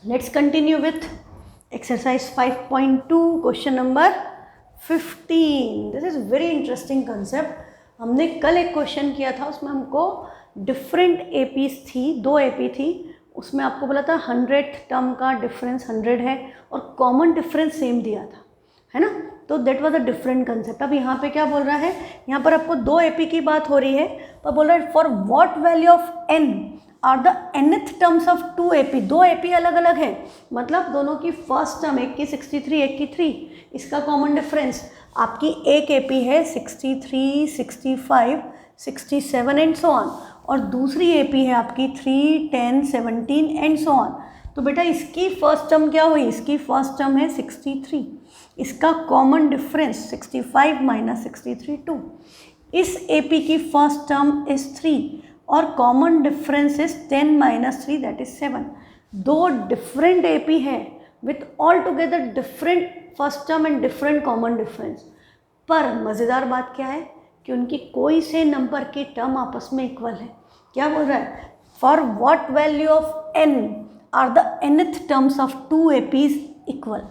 Let's continue with exercise 5.2 question number 15. This is very interesting concept. हमने कल एक question किया था, उसमें हमको डिफरेंट एपीज थी, 2 एपी थी. उसमें आपको बोला था 100th टर्म का डिफरेंस 100 है और कॉमन डिफरेंस सेम दिया था, है ना. तो that was a different concept. अब यहाँ पे क्या बोल रहा है, यहाँ पर आपको 2 एपी की बात हो रही है, पर बोल रहा है for what value of n are the nth terms of 2 AP. 2 AP अलग अलग है, मतलब दोनों की फर्स्ट टर्म, एक की 63 एक की 3, इसका कॉमन डिफरेंस. आपकी एक एपी है 63, 65, 67 एंड सो ऑन, और दूसरी एपी है आपकी 3, 10, 17 एंड सो ऑन. तो बेटा इसकी फर्स्ट टर्म क्या हुई, इसकी फर्स्ट टर्म है 63, इसका कॉमन डिफरेंस 65 माइनस 63 2. इस एपी की फर्स्ट टर्म इज 3 और common difference is 10 minus 3 that is 7. 2 different AP है with all together different first term and different common difference. पर मज़ेदार बात क्या है कि उनकी कोई से नंबर की टर्म आपस में इक्वल है. क्या बोल रहा है, for what value of n are the nth terms of 2 APs equal.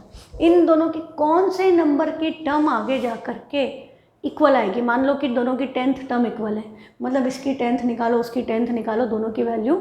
इन दोनों की कौन से नंबर की टर्म आगे जा कर के इक्वल आएगी. मान लो कि दोनों की 10th टर्म इक्वल है, मतलब इसकी 10th निकालो उसकी 10th निकालो, दोनों की वैल्यू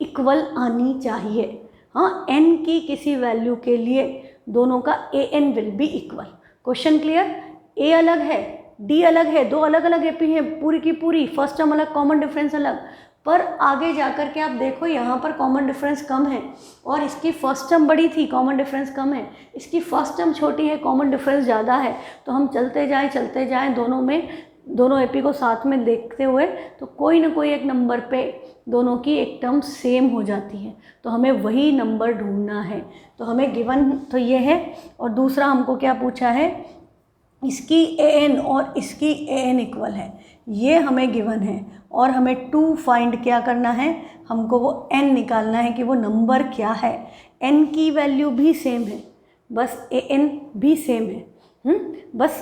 इक्वल आनी चाहिए. हाँ, n की किसी वैल्यू के लिए दोनों का an will be equal. Question clear. a अलग है, d अलग है, 2 अलग अलग एपी हैं पूरी की पूरी, फर्स्ट टर्म अलग, कॉमन डिफरेंस अलग. पर आगे जाकर के आप देखो यहाँ पर कॉमन डिफरेंस कम है और इसकी फर्स्ट टर्म बड़ी थी, कॉमन डिफरेंस कम है. इसकी फर्स्ट टर्म छोटी है, कॉमन डिफरेंस ज़्यादा है. तो हम चलते जाएं दोनों में, दोनों एपी को साथ में देखते हुए, तो कोई ना कोई एक नंबर पे दोनों की एक टर्म सेम हो जाती है. तो हमें वही नंबर ढूंढना है. तो हमें गिवन तो ये है, और दूसरा हमको क्या पूछा है, इसकी an और इसकी an इक्वल है, ये हमें गिवन है. और हमें 2 फाइंड क्या करना है, हमको वो n निकालना है कि वो नंबर क्या है. n की वैल्यू भी सेम है, बस an भी सेम है, बस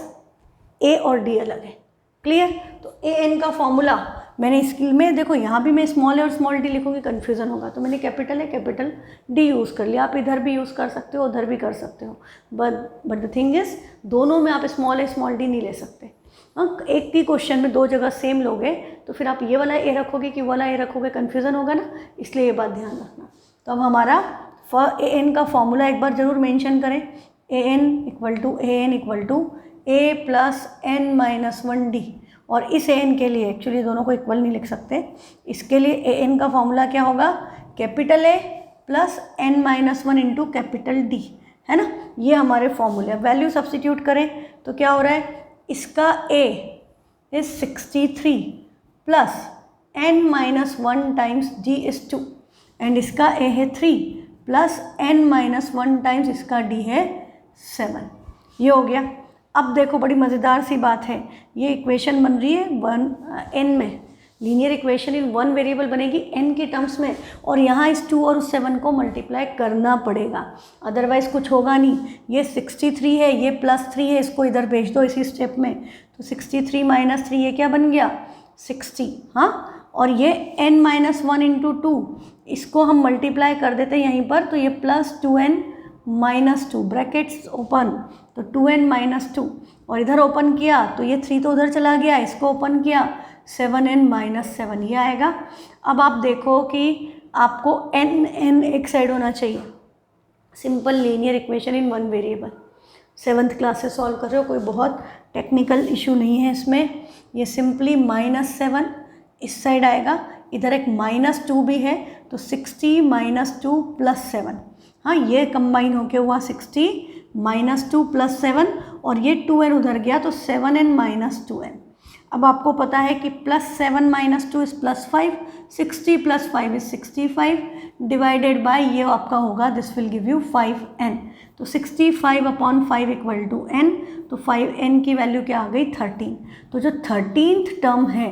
a और d अलग है. क्लियर. तो an का फॉर्मूला मैंने इसके में, देखो यहाँ भी मैं स्मॉल ए और स्मॉल डी लिखूँगी कन्फ्यूज़न होगा, तो मैंने कैपिटल है कैपिटल डी यूज़ कर लिया. आप इधर भी यूज़ कर सकते हो, उधर भी कर सकते हो, बट द थिंग इज़ दोनों में आप स्मॉल ए स्मॉल डी नहीं ले सकते. हाँ, एक ही क्वेश्चन में 2 जगह सेम लोगे तो फिर आप ये वाला ए रखोगे कि वाला ए रखोगे, कन्फ्यूज़न होगा ना, इसलिए ये बात ध्यान रखना. तो अब हमारा an का फॉर्मूला एक बार ज़रूर मेंशन करें. an equal to a plus n minus 1d. और इस an के लिए एक्चुअली दोनों को इक्वल नहीं लिख सकते, इसके लिए an का फॉर्मूला क्या होगा, capital A plus n minus 1 into capital D, है ना. ये हमारे फॉर्मूले. वैल्यू सब्सटीट्यूट करें तो क्या हो रहा है, इसका a is 63 plus n minus 1 times d is 2, and इसका a है 3 प्लस n माइनस 1 टाइम्स इसका d है 7. ये हो गया. अब देखो बड़ी मज़ेदार सी बात है, ये इक्वेशन बन रही है n में, लीनियर इक्वेशन इन 1 वेरिएबल बनेगी n के टर्म्स में, और यहाँ इस 2 और उस 7 को मल्टीप्लाई करना पड़ेगा, अदरवाइज़ कुछ होगा नहीं. ये 63 है, ये प्लस 3 है, इसको इधर भेज दो इसी स्टेप में, तो 63 माइनस 3 ये क्या बन गया 60. हाँ, और ये n माइनस 1 इंटू 2, इसको हम मल्टीप्लाई कर देते हैं यहीं पर, तो ये plus 2n minus 2 brackets open, तो 2n माइनस 2, और इधर ओपन किया तो ये 3 तो उधर चला गया, इसको ओपन किया 7n माइनस 7, ये आएगा. अब आप देखो कि आपको n एक साइड होना चाहिए. Simple linear equation in 1 variable, 7th class से सॉल्व कर रहे हो, कोई बहुत टेक्निकल इशू नहीं है इसमें. ये सिंपली माइनस 7 इस साइड आएगा, इधर एक माइनस 2 भी है, तो 60 माइनस 2 प्लस 7. हाँ, ये कंबाइन होके हुआ 60 माइनस 2 प्लस 7, और ये 2n उधर गया तो 7n माइनस 2n. अब आपको पता है कि plus 7 minus 2 is plus 5, 60 plus 5 is 65, divided by ये आपका होगा, this will give you 5n. तो 65 अपॉन 5 इक्वल टू n, तो 5n की वैल्यू क्या आ गई 13. तो जो 13th टर्म है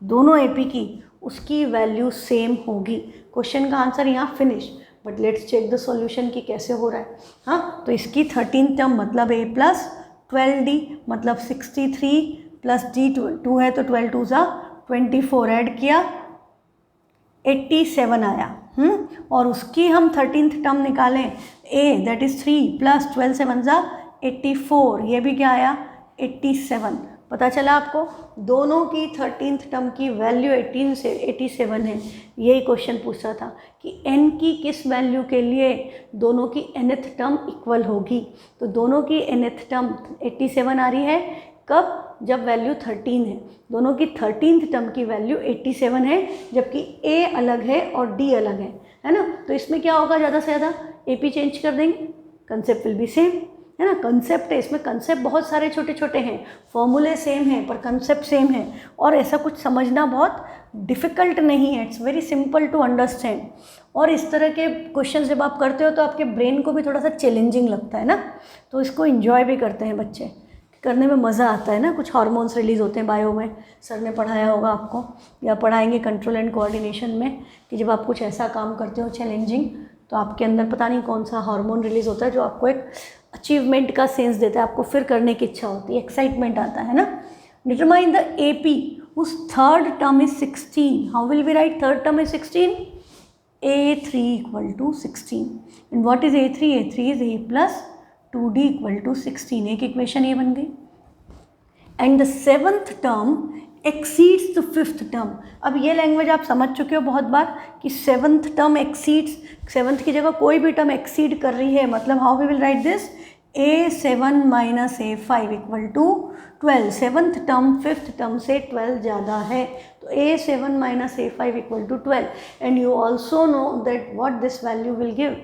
दोनों एपी की, उसकी वैल्यू सेम होगी. क्वेश्चन का आंसर यहाँ finish. But let's check the solution की कैसे हो रहा है. हाँ, तो इसकी 13th टर्म मतलब a प्लस 12d, मतलब 63 प्लस d 2 है तो 12 2 ज़ा 24, ऐड किया 87 आया. और उसकी हम 13th टर्म निकालें a दैट इज़ 3 प्लस 12 से बन जा 84, ये भी क्या आया 87। पता चला आपको, दोनों की 13th टर्म की वैल्यू 18 से 87 है। यही क्वेश्चन पूछ रहा था कि n की किस वैल्यू के लिए दोनों की nth टर्म इक्वल होगी। तो दोनों की nth टर्म 87 आ रही है, कब, जब वैल्यू 13 है। दोनों की 13th टर्म की वैल्यू 87 है, जबकि a अलग है और d अलग है ना। तो इसमें क्या होगा, ज़्यादा से ज़्यादा AP चेंज कर देंगे, कंसेप्ट विल बी सेम, है ना। कंसेप्ट है, इसमें कंसेप्ट बहुत सारे छोटे छोटे हैं, फॉर्मूले सेम हैं पर कंसेप्ट सेम है, और ऐसा कुछ समझना बहुत डिफ़िकल्ट नहीं है, it's very simple to understand. और इस तरह के क्वेश्चन जब आप करते हो तो आपके ब्रेन को भी थोड़ा सा चैलेंजिंग लगता है ना, तो इसको इन्जॉय भी करते हैं बच्चे, करने में मज़ा आता है ना। कुछ हार्मोन्स रिलीज़ होते हैं बायो में, सर ने पढ़ाया होगा आपको या पढ़ाएंगे कंट्रोल एंड कोऑर्डिनेशन में, कि जब आप कुछ ऐसा काम करते हो चैलेंजिंग तो आपके अंदर पता नहीं कौन सा हार्मोन रिलीज़ होता है जो आपको एक अचीवमेंट का सेंस देता है, आपको फिर करने की इच्छा होती है, एक्साइटमेंट आता है ना। Determine the AP whose third term is 16. How will we write third term is 16? A3 equal to 16. And what is A3? A3 is A plus 2D equal to 16. एक इक्वेशन ये बन गई। And the 7th term exceeds the 5th term. अब ये language आप समझ चुके हो बहुत बार कि 7th टर्म एक्सीड्स, 7th की जगह कोई भी टर्म एक्सीड कर रही है, मतलब how we will write this, A7 minus A5 equal to 12। 7th term 5th term से 12 ज़्यादा है, तो A7 minus A5 equal to 12। And you also know that what this value will give.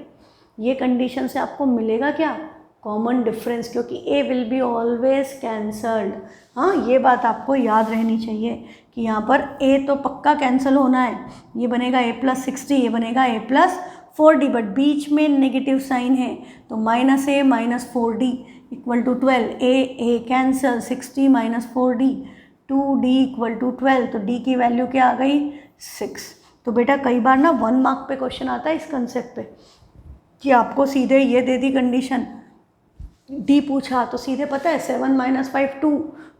ये condition से आपको मिलेगा क्या, कॉमन डिफरेंस, क्योंकि A will be always cancelled. हाँ, ये बात आपको याद रहनी चाहिए कि यहाँ पर A तो पक्का कैंसिल होना है, ये बनेगा A प्लस 60, ये बनेगा A प्लस 4D, बट बीच में नेगेटिव साइन है, तो minus A minus 4D equal to 12। A cancel, 60 minus 4D 2D equal to 12, तो D की वैल्यू क्या आ गई 6। तो बेटा कई बार ना 1 मार्क पे क्वेश्चन आता है इस कंसेप्ट पे कि आपको सीधे ये दे दी कंडीशन, D पूछा तो सीधे पता है 7 माइनस 5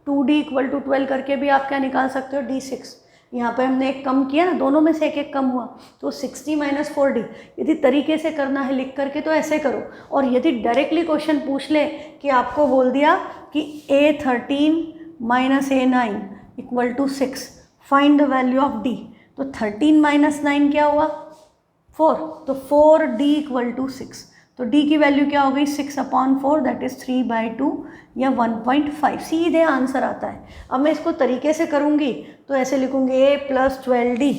2D इक्वल टू 12 करके भी आप क्या निकाल सकते हो D6। यहाँ पे हमने एक कम किया ना, दोनों में से एक कम हुआ, तो 60 माइनस 4D। यदि तरीके से करना है लिख करके तो ऐसे करो, और यदि डायरेक्टली क्वेश्चन पूछ ले कि आपको बोल दिया कि A13 minus A9 equal to 6, find the value of D, तो 13 माइनस 9 क्या हुआ 4, तो 4D इक्वल टू 6। तो D की वैल्यू क्या हो गई 6/4, दैट इज़ 3/2 या 1.5। सीधे आंसर आता है। अब मैं इसको तरीके से करूँगी तो ऐसे लिखूँगी A प्लस 12D,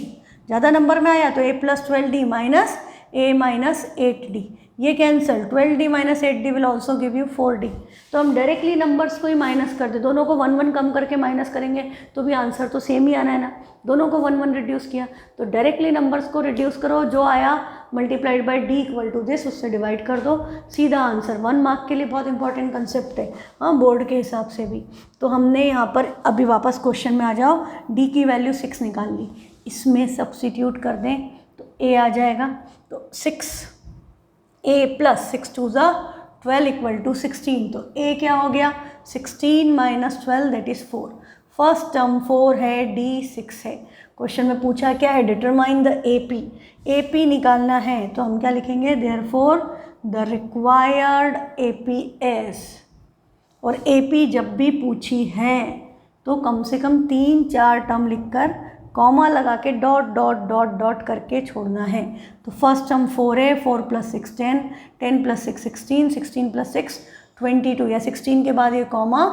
ज़्यादा नंबर में आया तो A plus 12D minus A minus 8D, ये cancel, 12D minus 8D will also give you 4D। तो हम डायरेक्टली नंबर्स को ही माइनस कर दे, दोनों को 1 1 कम करके माइनस करेंगे तो भी आंसर तो सेम ही आना है ना। दोनों को 1 1 रिड्यूस किया तो डायरेक्टली नंबर्स को रिड्यूस करो, जो आया multiplied by D equal to this, उससे डिवाइड कर दो, सीधा आंसर। 1 मार्क के लिए बहुत इंपॉर्टेंट कंसेप्ट है, हाँ, बोर्ड के हिसाब से भी। तो हमने यहाँ पर अभी वापस क्वेश्चन में आ जाओ, D की वैल्यू 6 निकाल ली, इसमें सब्स्टिट्यूट कर दें तो A आ जाएगा, तो 6 A प्लस 6 2 12 इक्वल टू 16, तो A क्या हो गया 16 minus 12 that is 4। First term 4 है, D 6 है। क्वेश्चन में पूछा क्या है, डिटरमाइन द AP निकालना है, तो हम क्या लिखेंगे, देयरफॉर द रिक्वायर्ड APS। और AP जब भी पूछी है तो कम से कम 3-4 टर्म लिखकर कॉमा लगा के डॉट डॉट डॉट डॉट करके छोड़ना है। तो फर्स्ट टर्म 4 है, 4 प्लस 6 10, 10 प्लस 6 16, 16 प्लस 6 22, या 16 के बाद ये comma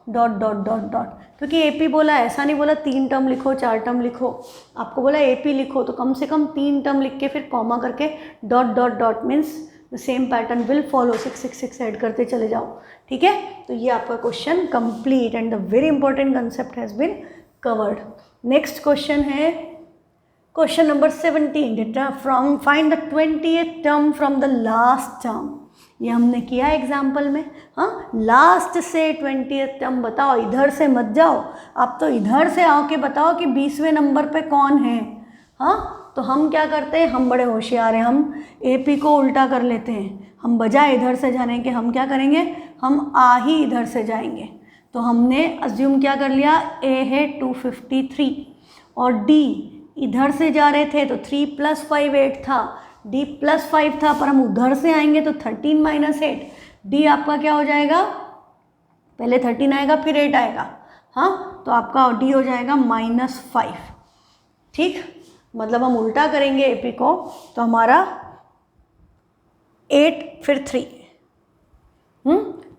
dot dot dot dot, क्योंकि AP बोला, ऐसा नहीं बोला 3 टर्म लिखो 4 टर्म लिखो, आपको बोला AP लिखो, तो कम से कम 3 टर्म लिख के फिर कॉमा करके dot dot dot means the same pattern will follow, 6 6 6 add करते चले जाओ, ठीक है। तो ये आपका question complete and the very important concept has been covered. Next question है question number 17, from find the 20th term from the last term. ये हमने किया एग्जाम्पल में, हाँ, लास्ट से 20th टर्म बताओ, इधर से मत जाओ, आप तो इधर से आओ के बताओ कि 20वें नंबर पे कौन है। हाँ, तो हम क्या करते हैं, हम बड़े होशियार हैं, हम AP को उल्टा कर लेते हैं, हम बजाय इधर से जाने के हम क्या करेंगे, हम आ ही इधर से जाएंगे। तो हमने अज्यूम क्या कर लिया, A है 253 और D इधर से जा रहे थे तो 3 + 5 8 था, D +5 था, पर हम उधर से आएंगे तो 13 - 8, D आपका क्या हो जाएगा, पहले 13 आएगा फिर 8 आएगा, हाँ, तो आपका D हो जाएगा -5। ठीक, मतलब हम उल्टा करेंगे AP को तो हमारा 8 फिर 3,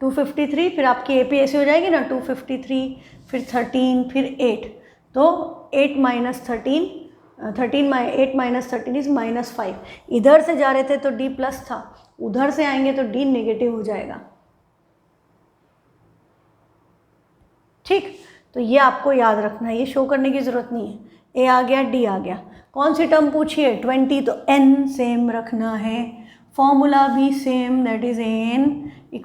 253, फिर आपकी AP ऐसे हो जाएगी ना, 253 फिर 13 फिर 8, तो 8 - 13 8 - 13 इज -5। इधर से जा रहे थे तो D प्लस था, उधर से आएंगे तो D नेगेटिव हो जाएगा। ठीक, तो ये आपको याद रखना है, ये शो करने की ज़रूरत नहीं है। A आ गया, D आ गया, कौन सी टर्म पूछिए, 20, तो N सेम रखना है, फॉर्मूला भी same, that is N = A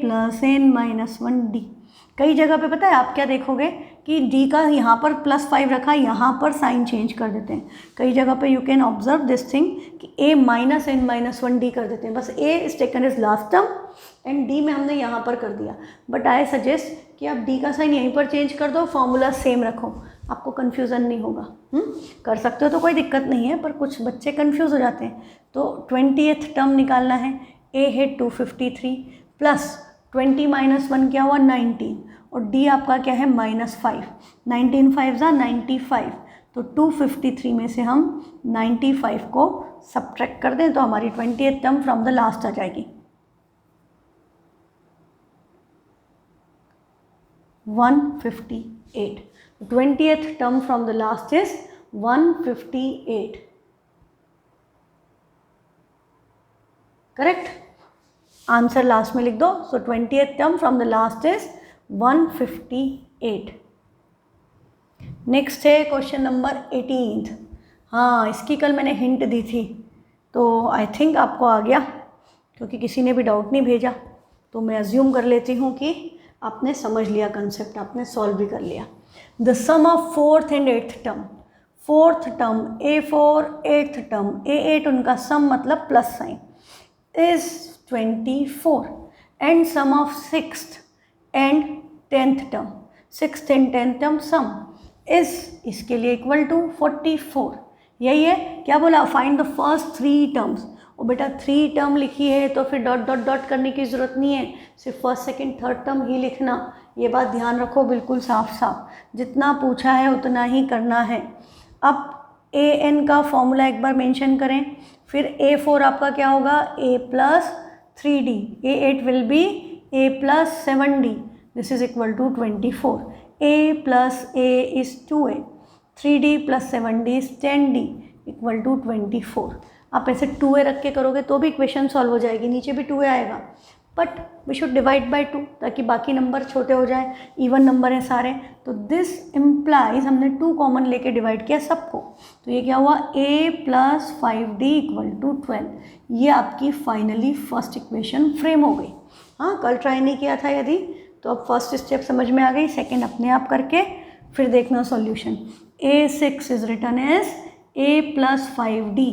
+ N - 1D। कई जगह पे पता है आप क्या देखोगे कि D का यहाँ पर +5 रखा, यहाँ पर साइन चेंज कर देते हैं। कई जगह पे you can observe this thing कि A - N - 1D कर देते हैं, बस A is taken as last term and D में हमने यहाँ पर कर दिया। बट आई सजेस्ट कि आप D का साइन यहीं पर चेंज कर दो, फॉर्मूला सेम रखो, आपको कन्फ्यूज़न नहीं होगा। कर सकते हो तो कोई दिक्कत नहीं है, पर कुछ बच्चे कन्फ्यूज़ हो जाते हैं। तो 20th टर्म निकालना है, A है 253 प्लस 20 - 1 क्या हुआ, 19, और D आपका क्या है, -5, 19 5 = 95, तो 253 में से हम 95 को सब्ट्रैक्ट कर दें तो हमारी 20th term from the last आ जाएगी, 158। 20th term from the last is 158, correct, answer last में लिख दो। So 20th term from the last is 158। Next है क्वेश्चन नंबर 18। हाँ, इसकी कल मैंने हिंट दी थी, तो आई थिंक आपको आ गया, क्योंकि किसी ने भी डाउट नहीं भेजा, तो मैं अज्यूम कर लेती हूँ कि आपने समझ लिया कंसेप्ट, आपने सॉल्व भी कर लिया। The sum of 4th and 8th term, 4th term A4, 8th term A8, उनका सम मतलब plus sign, is 24, and sum of 6th and 10th term, 6th and 10th term sum is इसके लिए equal to 44। यही है, क्या बोला, find the first 3 terms. और बेटा 3 टर्म लिखी है तो फिर डॉट डॉट डॉट करने की ज़रूरत नहीं है, सिर्फ फर्स्ट सेकंड थर्ड टर्म ही लिखना, ये बात ध्यान रखो बिल्कुल साफ साफ, जितना पूछा है उतना ही करना है। अब AN का फॉर्मूला एक बार मेंशन करें, फिर A4 आपका क्या होगा, A + 3D, A8 will be A + 7D, this is equal to 24, A + A is 2A, 3D + 7D is 10D equal to 24। आप ऐसे 2A रख के करोगे तो भी इक्वेशन सॉल्व हो जाएगी, नीचे भी 2A आएगा, but we should divide by 2 ताकि बाकी नंबर छोटे हो जाए, इवन नंबर हैं सारे, तो दिस इम्प्लाइज हमने 2 कॉमन लेके डिवाइड किया सबको, तो ये क्या हुआ, A + 5D = 12। ये आपकी फाइनली फर्स्ट इक्वेशन फ्रेम हो गई। हाँ, कल ट्राई नहीं किया था यदि, तो अब फर्स्ट स्टेप समझ में आ गई, सेकेंड अपने आप करके फिर देखना solution. A6 is written as A + 5D,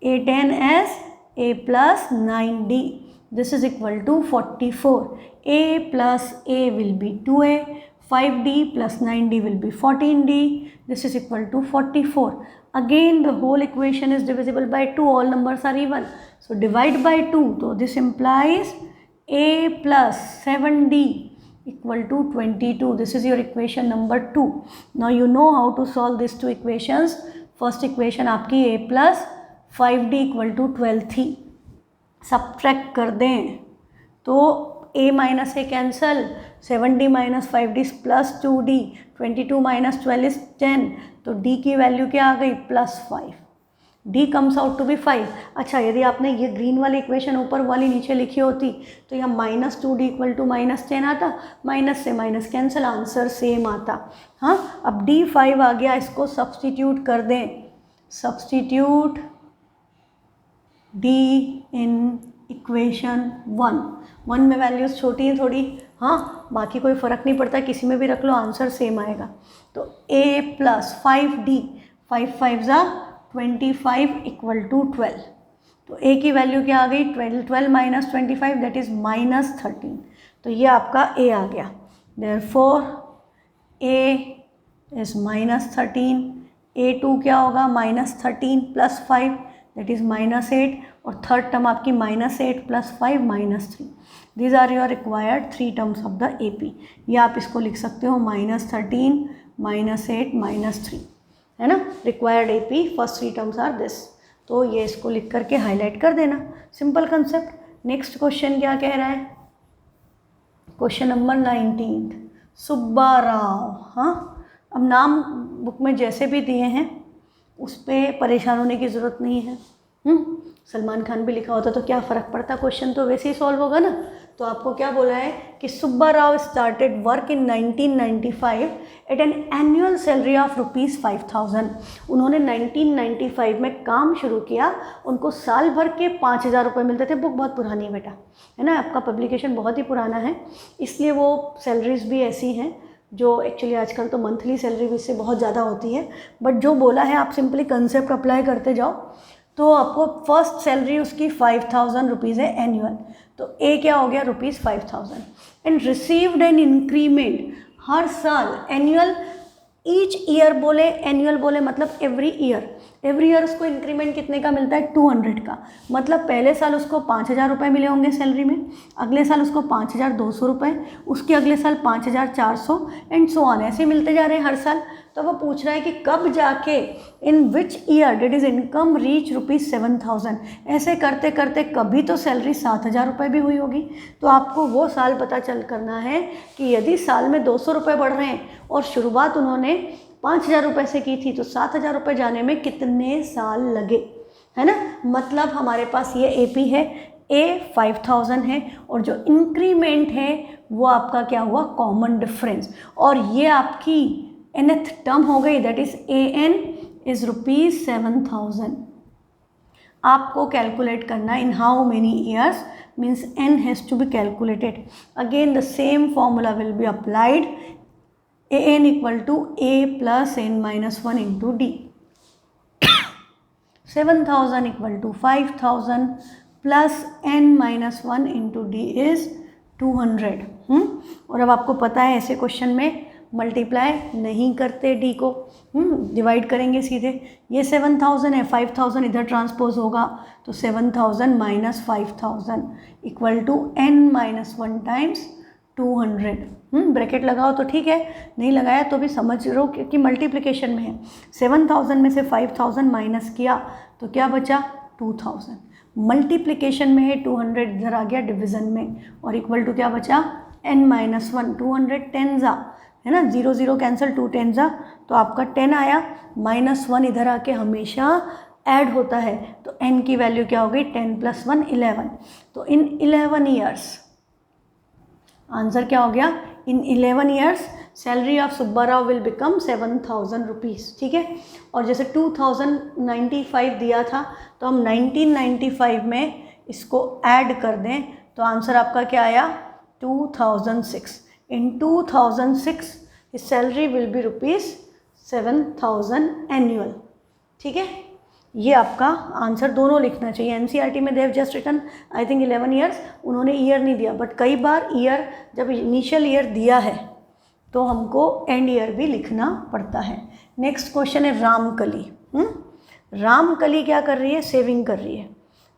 A10 as A + 9D, this is equal to 44, A + A will be 2A, 5D + 9D will be 14D, this is equal to 44. Again the whole equation is divisible by 2, all numbers are even, so divide by 2, so this implies A + 7D equal to 22, this is your equation number 2. Now you know how to solve these two equations. First equation आपकी A + 5D = 12 थी, subtract कर दें तो A - A cancel, 7D - 5D + 2D, 22 - 12 is 10, तो D की value क्या आ गई, +5, D comes out to be 5। अच्छा, यदि आपने ये ग्रीन वाली इक्वेशन ऊपर वाली नीचे लिखी होती तो यहाँ -2D = -10 आता, माइनस से माइनस कैंसिल, आंसर सेम आता। हाँ, अब D5 आ गया, इसको सब्सटीट्यूट कर दें, सब्सटीट्यूट D इन इक्वेशन 1 में वैल्यूज़ छोटी हैं थोड़ी, हाँ, बाकी कोई फ़र्क नहीं पड़ता, किसी में भी रख लो आंसर सेम आएगा। तो A + 5D, 5 5 = 25 = 12, तो A की वैल्यू क्या आ गई, 12 - 25 दैट इज़ -13, तो ये आपका A आ गया। देयरफॉर A इज़ -13, A2 क्या होगा, -13 + 5 दैट इज़ -8, और थर्ड टर्म आपकी -8 + 5 -3. These are your required 3 terms of the AP. या आप इसको लिख सकते हो -13 -8 -3, है ना. Required AP first 3 terms are this. तो ये इसको लिख करके हाईलाइट कर देना. Simple concept. नेक्स्ट क्वेश्चन क्या कह रहा है, क्वेश्चन नंबर 19, सुब्बा राव. हाँ, अब नाम बुक में जैसे भी दिए हैं उस पर परेशान होने की ज़रूरत नहीं है. सलमान खान भी लिखा होता तो क्या फ़र्क पड़ता, क्वेश्चन तो वैसे ही सॉल्व होगा ना. तो आपको क्या बोला है कि Subba Rao started work in 1995 at an annual salary of ₹5,000. उन्होंने 1995 में काम शुरू किया, उनको साल भर के 5,000 रुपये मिलते थे. बुक बहुत पुरानी है बेटा, है ना, आपका पब्लिकेशन बहुत ही पुराना है, इसलिए वो सैलरीज भी ऐसी हैं जो एक्चुअली आजकल तो मंथली सैलरी भी इससे बहुत ज़्यादा होती है. बट जो बोला है आप सिंपली कंसेप्ट अप्लाई करते जाओ. तो आपको फर्स्ट सैलरी उसकी 5,000 रुपीज़ है एनुअल. तो ए क्या हो गया, ₹5,000. एंड रिसीव्ड एन इंक्रीमेंट, हर साल एनुअल, ईच ईयर बोले, एनुअल बोले मतलब एवरी ईयर उसको इंक्रीमेंट कितने का मिलता है, 200 का. मतलब पहले साल उसको 5,000 रुपये मिले होंगे सैलरी में, अगले साल उसको 5,200 रुपये, उसके अगले साल 5,400 एंड सो ऑन, ऐसे मिलते जा रहे हैं हर साल. तो वो पूछ रहा है कि कब जाके in which year did his income reach ₹7,000. ऐसे करते करते कभी तो सैलरी 7,000 रुपये भी हुई होगी. तो आपको वो साल पता चल करना है कि यदि साल में 200 रुपये बढ़ रहे हैं और शुरुआत उन्होंने 5,000 रुपये से की थी, तो 7,000 रुपये जाने में कितने साल लगे, है ना. मतलब हमारे पास ये AP है, A 5,000 है, और जो इंक्रीमेंट है वो आपका क्या हुआ, कॉमन डिफरेंस. और ये आपकी nth टर्म हो गई, दैट इज AN इज ₹7,000. आपको कैलकुलेट करना in how many years, means N has to be calculated. Again the same formula will be applied. AN = A + N-1 into D. 7,000 = 5,000 plus N-1 into D is 200. और अब आपको पता है ऐसे question में multiply नहीं करते D को, डिवाइड करेंगे सीधे. ये 7,000 है, 5,000 इधर ट्रांसपोज होगा, तो 7,000 - 5,000 = N-1 टाइम्स 200. ब्रैकेट लगाओ तो ठीक है, नहीं लगाया तो भी समझ लो कि मल्टीप्लिकेशन में है. 7,000 में से 5,000 माइनस किया तो क्या बचा, 2,000. मल्टीप्लिकेशन में है, 200 इधर आ गया डिवीज़न में, और इक्वल टू क्या बचा, N-1. 200 10 है ना, 0 0 कैंसिल, 2 10 तो आपका 10 आया. -1 इधर आके हमेशा ऐड होता है, तो N की वैल्यू क्या हो गई, 10 + 1 11. तो इन 11 ईयर्स, आंसर क्या हो गया, इन 11 years salary of Subba Rao will become 7,000 rupees. ठीक है. और जैसे 2095 दिया था, तो हम 1995 में इसको ऐड कर दें तो आंसर आपका क्या आया, 2006. In 2006 his salary will be ₹7,000 annual. ठीक है. ये आपका आंसर दोनों लिखना चाहिए. NCERT में they've just written I think 11 years, उन्होंने ईयर नहीं दिया, बट कई बार ईयर जब इनिशियल ईयर दिया है तो हमको एंड ईयर भी लिखना पड़ता है. नेक्स्ट क्वेश्चन है रामकली. रामकली क्या कर रही है, सेविंग कर रही है.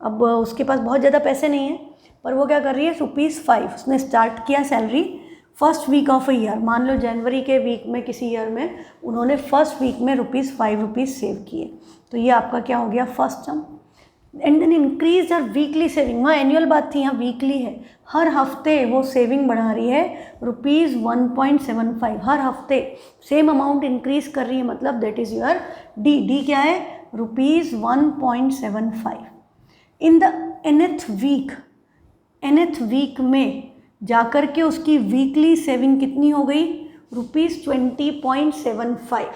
अब उसके पास बहुत ज़्यादा पैसे नहीं हैं, पर वो क्या कर रही है, ₹5 उसने स्टार्ट किया salary first week of a year. मान लो जनवरी के वीक में किसी ईयर में उन्होंने फर्स्ट वीक में ₹5 सेव किए, तो ये आपका क्या हो गया, first term. And then increase her weekly saving. वहाँ एनुअल बात थी, यहाँ वीकली है. हर हफ्ते वो सेविंग बढ़ा रही है ₹1.75. हर हफ्ते सेम अमाउंट इंक्रीज कर रही है, मतलब दैट इज़ योर डी क्या है, ₹1.75. इन द nth वीक में जाकर के उसकी वीकली सेविंग कितनी हो गई, ₹20.75.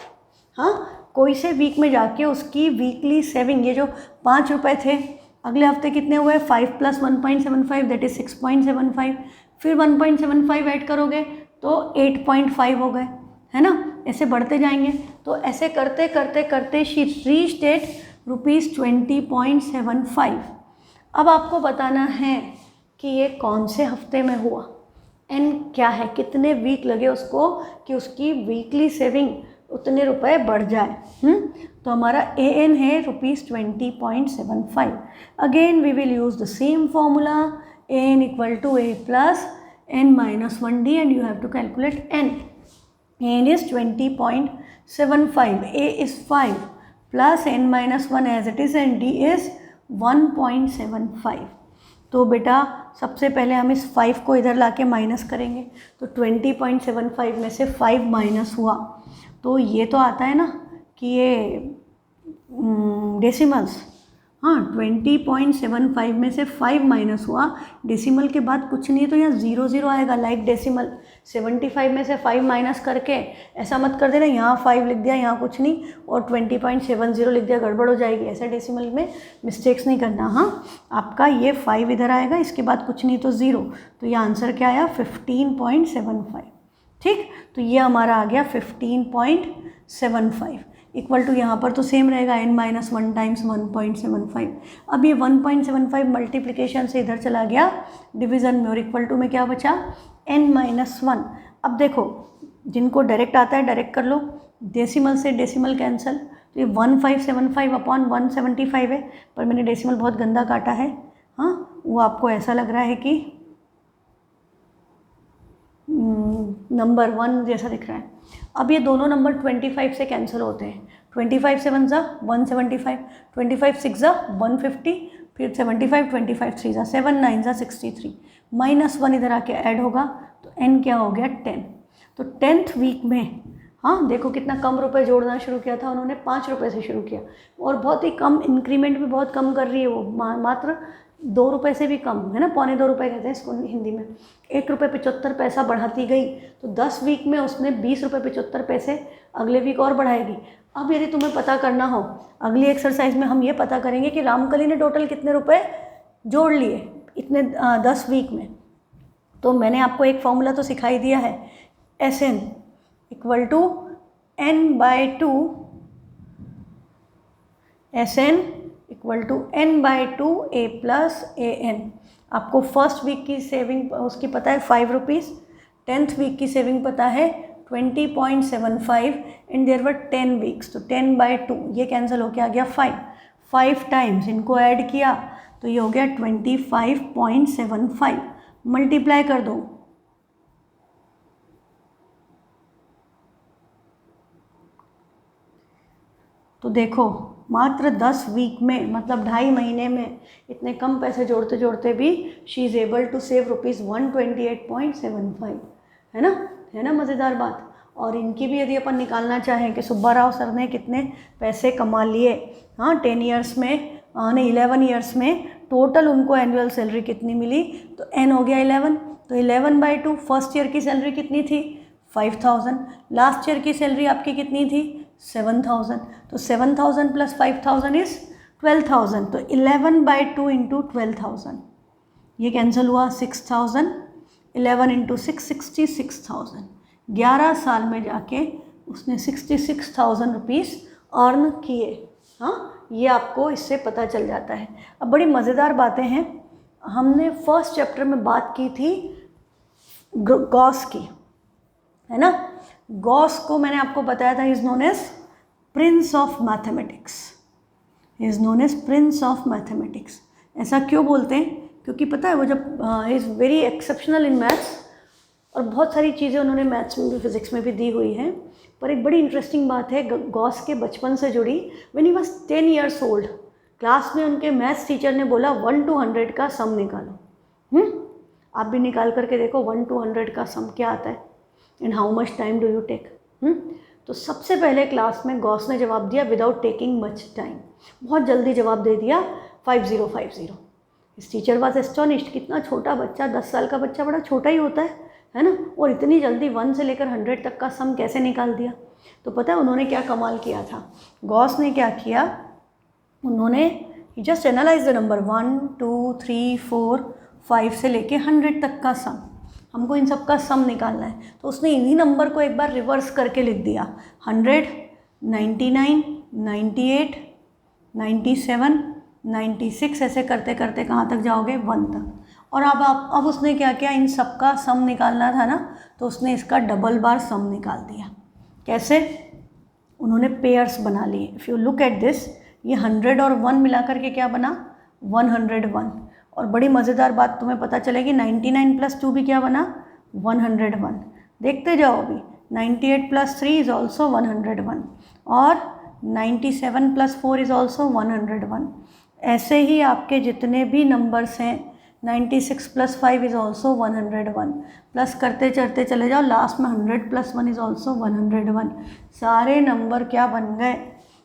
हाँ, कोई से वीक में जाके उसकी वीकली सेविंग, ये जो ₹5 थे, अगले हफ्ते कितने हुए, 5 + 1.75 दैट इज 6.75. फिर 1.75 ऐड करोगे तो 8.5 हो गए, है ना. ऐसे बढ़ते जाएंगे. तो ऐसे करते करते करते शी रीच्ड एट ₹20.75. अब आपको बताना है कि ये कौन से हफ्ते में हुआ, एन क्या है, कितने वीक लगे उसको कि उसकी वीकली सेविंग उतने रुपए बढ़ जाए। तो हमारा AN है ₹20.75। Again we will use the same formula, AN equal to A plus N-1D and you have to calculate N। AN is 20.75, A is 5 plus N-1 as it is and D is 1.75। तो बेटा सबसे पहले हम इस 5 को इधर लाके minus करेंगे, तो 20.75 में से 5 माइनस हुआ तो ये तो आता है ना कि ये डेसिमल्स, हाँ 20.75 में से 5 माइनस हुआ, डेसिमल के बाद कुछ नहीं है तो यहाँ 0 आएगा लाइक डेसिमल। 75 में से 5 माइनस करके ऐसा मत कर देना यहाँ 5 लिख दिया यहाँ कुछ नहीं और 20.70 लिख दिया, गड़बड़ हो जाएगी। ऐसा डेसिमल में मिस्टेक्स नहीं करना। हाँ आपका ये 5 इधर आएगा, इसके बाद कुछ नहीं तो 0, तो ये आंसर क्या आया 15.75। ठीक, तो ये हमारा आ गया 15.75 इक्वल टू, यहाँ पर तो सेम रहेगा N-1 टाइम्स 1.75। अब ये 1.75 मल्टीप्लिकेशन से इधर चला गया डिवीज़न में और इक्वल टू में क्या बचा N-1। अब देखो जिनको डायरेक्ट आता है डायरेक्ट कर लो, डेसिमल से डेसिमल कैंसिल, तो ये 1575 अपॉन 175 है, पर मैंने डेसिमल बहुत गंदा काटा है। हाँ वो आपको ऐसा लग रहा है कि नंबर 1 जैसा दिख रहा है। अब ये दोनों नंबर 25 से कैंसिल होते हैं, 25 7 ज़ा 175, 25 6 ज़ा 150, फिर 75, 25 3 ज़ा 7, 9 ज़ा 63, -1 इधर आके ऐड होगा तो n क्या हो गया 10। तो 10th वीक में, हाँ देखो कितना कम रुपए जोड़ना शुरू किया था उन्होंने, 5 रुपये से शुरू किया और बहुत ही कम, इंक्रीमेंट भी बहुत कम कर रही है वो, मात्र 2 रुपये से भी कम है ना, पौने 2 रुपये कहते हैं इसको हिंदी में। 1 रुपये 75 पैसा बढ़ाती गई तो 10 वीक में उसने 20 रुपये 75 पैसे अगले वीक और बढ़ाएगी। अब यदि तुम्हें पता करना हो, अगली एक्सरसाइज में हम ये पता करेंगे कि रामकली ने टोटल कितने रुपए जोड़ लिए इतने 10 वीक में। तो मैंने आपको एक फॉर्मूला तो सिखाई दिया है, SN equal to N/2, SN equal to N/2 A plus AN। आपको फर्स्ट वीक की सेविंग उसकी पता है 5 रुपीज़, 10th वीक की सेविंग पता है 20.75 एंड देयर वर 10 वीक्स, तो 10/2 ये कैंसिल होके आ गया 5 टाइम्स इनको ऐड किया तो ये हो गया 25.75, मल्टीप्लाई कर दो, तो देखो मात्र 10 वीक में मतलब 2.5 महीने में इतने कम पैसे जोड़ते जोड़ते भी she is able to save ₹128.75, है ना मज़ेदार बात। और इनकी भी यदि अपन निकालना चाहें कि सुब्बा राव सर ने कितने पैसे कमा लिए, हाँ 10 ईयर्स में, नहीं 11 ईयर्स में टोटल उनको एनुअल सैलरी कितनी मिली, तो n हो गया 11, तो 11/2। फर्स्ट ईयर की सैलरी कितनी थी 5,000, लास्ट ईयर की सैलरी आपकी कितनी थी 7,000, तो 7,000 प्लस 5,000 इज़ 12,000, तो 11/2 इंटू 12,000 ये कैंसिल हुआ 6,000, 11 इंटू 6 66,000। 11 साल में जाके उसने 66,000 रुपीज़ अर्न किए। हाँ ये आपको इससे पता चल जाता है। अब बड़ी मज़ेदार बातें हैं, हमने फर्स्ट चैप्टर में बात की थी गॉस की, है ना। गॉस को मैंने आपको बताया था is known as prince of mathematics, is known as prince of mathematics. ऐसा क्यों बोलते हैं, क्योंकि पता है वो जब is very exceptional in maths और बहुत सारी चीज़ें उन्होंने मैथ्स में भी फिज़िक्स में भी दी हुई हैं। पर एक बड़ी इंटरेस्टिंग बात है गॉस के बचपन से जुड़ी। When he was 10 years old, class में उनके मैथ्स टीचर ने बोला 1 to 100 का सम निकालो। आप भी निकाल करके देखो 1 to 100 का सम क्या आता है and how much time do you take. तो सबसे पहले क्लास में गॉस ने जवाब दिया विदाउट टेकिंग मच टाइम, बहुत जल्दी जवाब दे दिया 5050। इस टीचर वाज एस्टोनिश्ड, कितना छोटा बच्चा, 10 साल का बच्चा बड़ा छोटा ही होता है ना, और इतनी जल्दी 1 से लेकर 100 तक का सम कैसे निकाल दिया। तो पता है उन्होंने क्या कमाल किया था, गॉस ने क्या किया, उन्होंने जस्ट एनालाइज द नंबर 1 2 3 4 5 से लेके 100 तक का सम, हमको इन सब का सम निकालना है। तो उसने इन्हीं नंबर को एक बार रिवर्स करके लिख दिया 100 99 98 97 96, ऐसे करते करते कहाँ तक जाओगे 1 तक। और अब उसने क्या किया, इन सब का सम निकालना था ना, तो उसने इसका डबल बार सम निकाल दिया। कैसे, उन्होंने पेयर्स बना लिए। If you look at this, ये 100 और 1 मिला करके क्या बना 101। और बड़ी मज़ेदार बात तुम्हें पता चलेगी, 99 + 2 भी क्या बना 101। देखते जाओ अभी, 98 + 3 इज़ ऑल्सो 101 और 97 + 4 इज़ ऑल्सो 101। ऐसे ही आपके जितने भी नंबर्स हैं, 96 + 5 इज़ ऑल्सो 101। प्लस करते चलते चले जाओ, लास्ट में 100 + 1 इज़ ऑल्सो 101। सारे नंबर क्या बन गए,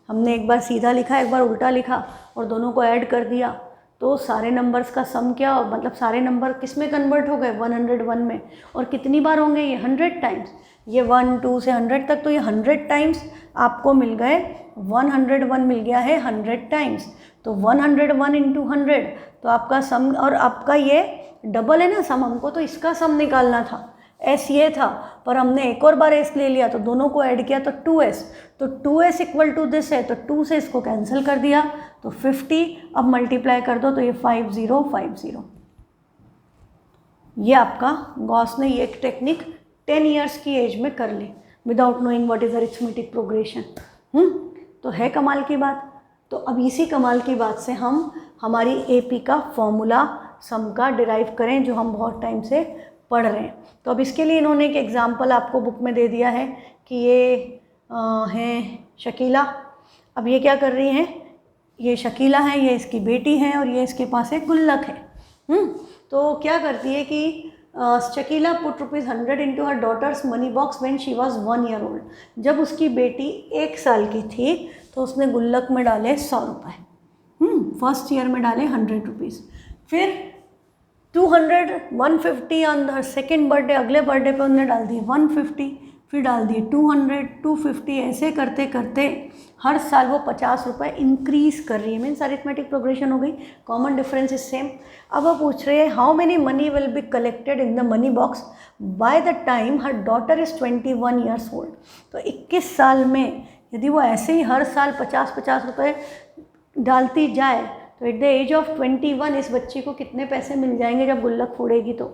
हमने एक बार सीधा लिखा, एक बार उल्टा लिखा और दोनों को ऐड कर दिया, तो सारे नंबर्स का सम क्या, मतलब सारे नंबर किस में कन्वर्ट हो गए 101 में। और कितनी बार होंगे ये 100 टाइम्स। ये 1 2 से 100 तक, तो ये 100 टाइम्स आपको मिल गए, 101 मिल गया है 100 टाइम्स। तो 101 × 100, तो आपका सम, और आपका ये डबल है ना सम, हमको तो इसका सम निकालना था, एस ये था, पर हमने एक और बार एस ले लिया तो दोनों को ऐड किया तो 2s, तो 2s = दिस है, तो 2 से इसको कैंसिल कर दिया तो 50। अब मल्टीप्लाई कर दो तो ये 5050। ये आपका गॉस ने ये टेक्निक 10 इयर्स की एज में कर ली without knowing what is arithmetic progression. तो है कमाल की बात। तो अब इसी कमाल की बात से हम हमारी एपी का फॉर्मूला सम का डिराइव करें, जो हम बहुत टाइम से पढ़ रहे हैं। तो अब इसके लिए इन्होंने एक एग्जाम्पल आपको बुक में दे दिया है कि ये हैं शकीला। अब ये क्या कर रही हैं, ये शकीला है, ये इसकी बेटी है और ये इसके पास एक गुल्लक है। तो क्या करती है कि Shakeela put ₹100 into her daughter's money box when she was 1 year old। जब उसकी बेटी 1 साल की थी तो उसने गुल्लक में डाले 100 रुपये। फर्स्ट ईयर में डाले 100 रुपीज़, फिर 200 150 ऑन हर सेकेंड बर्थडे, अगले बर्थडे पे उन्होंने डाल दिए 150, फिर डाल दिए 200 250, ऐसे करते करते हर साल वो 50 रुपये इंक्रीज़ कर रही है। मीन्स अरिथमेटिक प्रोग्रेशन हो गई, कॉमन डिफरेंस इज सेम। अब वो पूछ रहे हैं how many money will be collected in the money box by the time her daughter is 21 years old। तो 21 साल में यदि वो ऐसे ही हर साल 50-50 रुपये डालती जाए तो एट द एज ऑफ 21 इस बच्ची को कितने पैसे मिल जाएंगे जब गुल्लक फोड़ेगी। तो